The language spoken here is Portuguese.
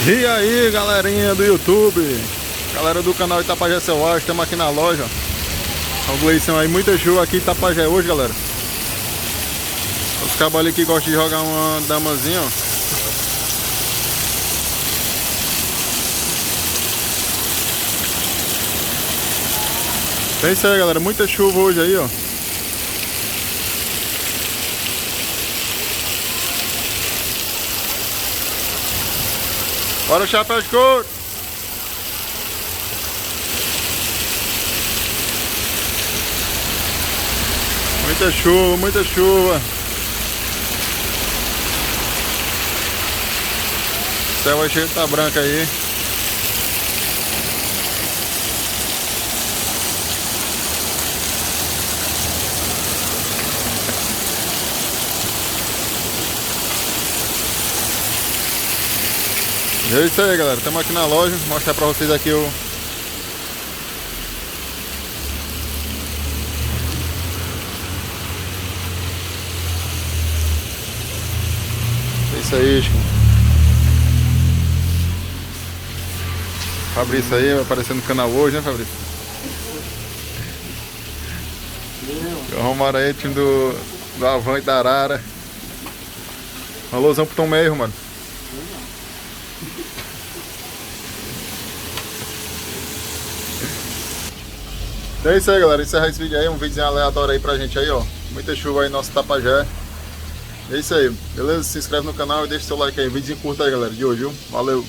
E aí, galerinha do YouTube, galera do canal Itapajé Selvagem, estamos aqui na loja. O Gleison aí, muita chuva aqui em Itapajé hoje, galera. Os cabos ali que gostam de jogar uma damazinha, ó. É isso aí, galera, muita chuva hoje aí, ó. Bora, chapéu de couro! Muita chuva, muita chuva. O céu vai cheio de tá branca aí. E é isso aí, galera, estamos aqui na loja, vou mostrar pra vocês aqui o... É isso aí, Chico. Fabrício aí, vai aparecer no canal hoje, né, Fabrício? Arrumaram aí o time do Avante da Arara. Um alôzão pro Tom Meio, mano. Então é isso aí, galera, encerrar esse vídeo aí, um vídeo aleatório aí pra gente aí, ó. Muita chuva aí no nosso Itapajé. É isso aí, beleza? Se inscreve no canal e deixa seu like aí, vídeo curto aí, galera, de hoje, viu? Valeu!